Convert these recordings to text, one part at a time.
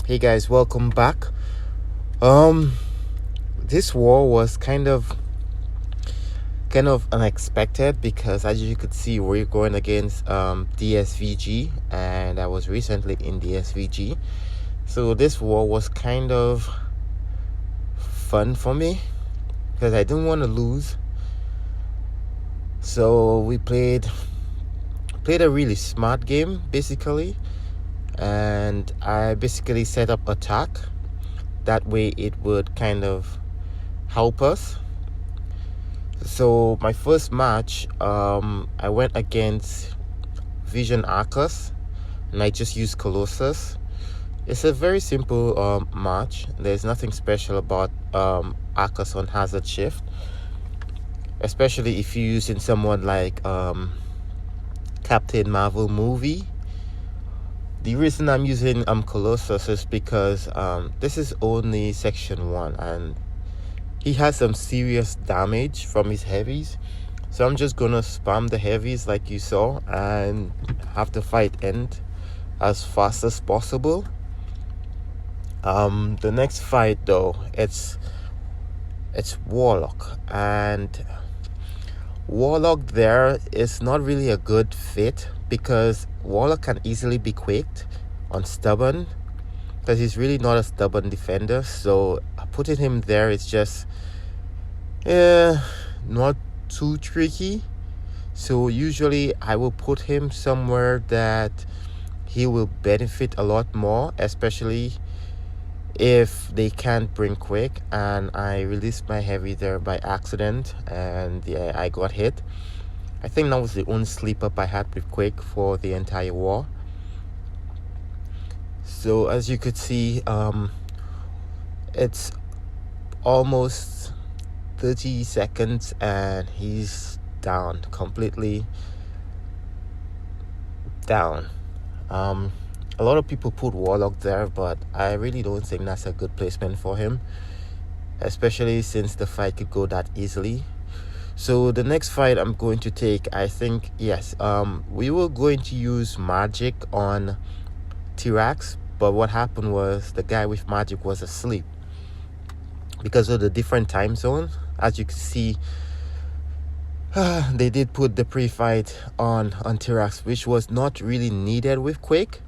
Hey guys, welcome back. Um, this war was kind of unexpected because, as you could see, we're going against DSVG, and I was recently in DSVG. So this war was kind of fun for me because I didn't want to lose. So we played a really smart game basically, and I basically set up attack. That way it would kind of help us. So my first match, I went against Vision Arcus, and I just used Colossus. It's a very simple match. There's nothing special about Arcus on Hazard Shift, especially if you're using someone like Captain Marvel movie. The reason I'm using Colossus is because this is only section 1, and he has some serious damage from his heavies. So I'm just gonna spam the heavies like you saw and have the fight end as fast as possible. The next fight though, it's Warlock, and Warlock there is not really a good fit because Warlock can easily be quaked on stubborn, because he's really not a stubborn defender. So putting him there is just not too tricky. So usually I will put him somewhere that he will benefit a lot more, especially if they can't bring quick. And I released my heavy there by accident, and yeah, I got hit. I think that was the only sleep up I had with quick for the entire war. So as you could see, it's almost 30 seconds and he's down, completely down. A lot of people put Warlock there, but I really don't think that's a good placement for him, especially since the fight could go that easily. So the next fight I'm going to take, I think, yes, we were going to use magic on TRex, but what happened was the guy with magic was asleep because of the different time zones. As you can see, they did put the pre-fight on TRex, which was not really needed with Quake,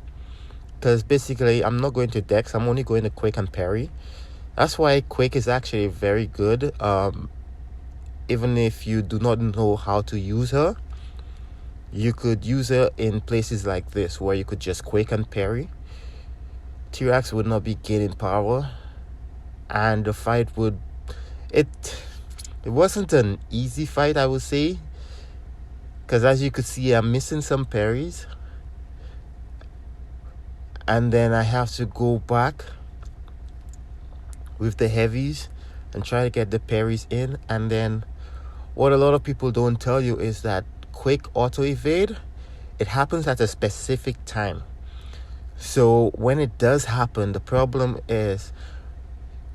because basically I'm not going to Dex, I'm only going to Quake and parry. That's why Quake is actually very good. Even if you do not know how to use her, you could use her in places like this where you could just Quake and parry. TRex would not be gaining power, and the fight would... It wasn't an easy fight, I would say, because as you could see, I'm missing some parries, and then I have to go back with the heavies and try to get the parries in. And then what a lot of people don't tell you is that quick auto evade, it happens at a specific time. So when it does happen, the problem is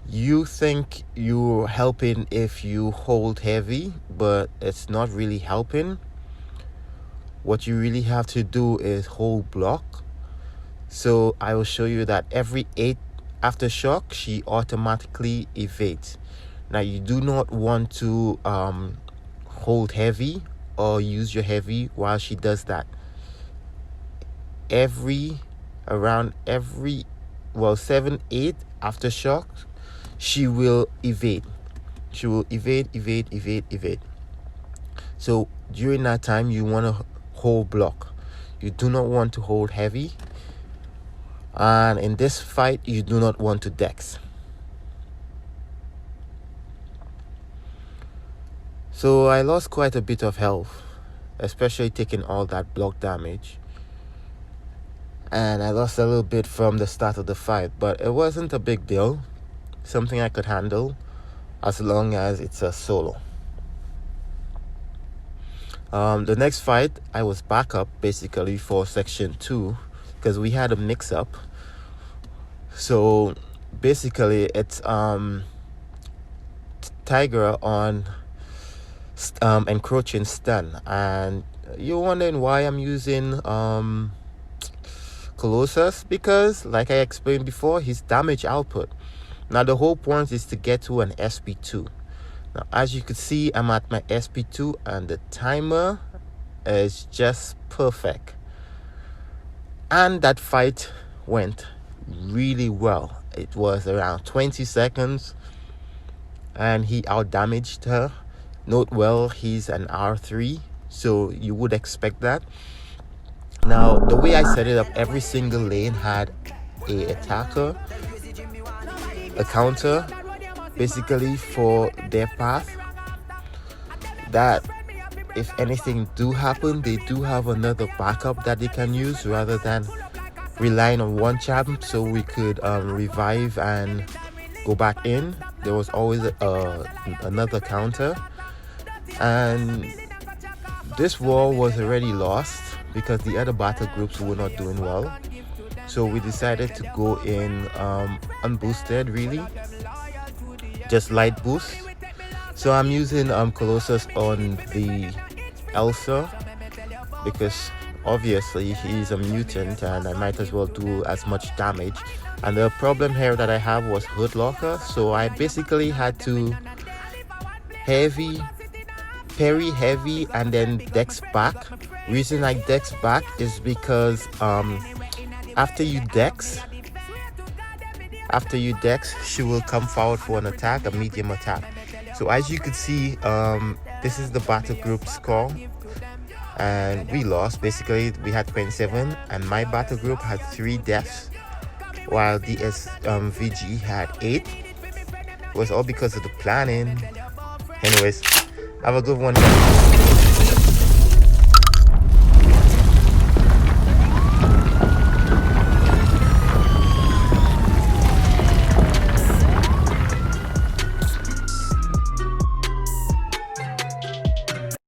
you think you're helping if you hold heavy, but it's not really helping. What you really have to do is hold block. So I will show you that every 8 aftershock, she automatically evades. Now you do not want to hold heavy or use your heavy while she does that. Around every 7-8 aftershocks, she will evade. She will evade. So during that time, you want to hold block. You do not want to hold heavy. And in this fight, you do not want to Dex. So I lost quite a bit of health, especially taking all that block damage. And I lost a little bit from the start of the fight, but it wasn't a big deal. Something I could handle as long as it's a solo. The next fight, I was back up basically for section 2 because we had a mix-up. So basically it's Tiger on encroaching stun, and you're wondering why I'm using Colossus because, like I explained before, his damage output. Now the whole point is to get to an SP2. Now as you can see, I'm at my SP2 and the timer is just perfect. And that fight went really well. It was around 20 seconds and he outdamaged her. Note well, he's an R3, so you would expect that. Now the way I set it up, every single lane had a attacker, a counter, basically for their path, that if anything do happen, they do have another backup that they can use rather than relying on one champ. So we could revive and go back in. There was always another counter, and this war was already lost because the other battle groups were not doing well. So we decided to go in unboosted, really, just light boost. So I'm using Colossus on the Elsa because obviously he's a mutant and I might as well do as much damage. And the problem here that I have was Hood Locker, so I basically had to parry heavy and then dex back. Reason I dex back is because after you dex, she will come forward for an attack, a medium attack. So as you can see, this is the battle group score, and we lost. Basically we had 27 and my battle group had 3 deaths while the VG had 8. It was all because of the planning. Anyways, have a good one, guys.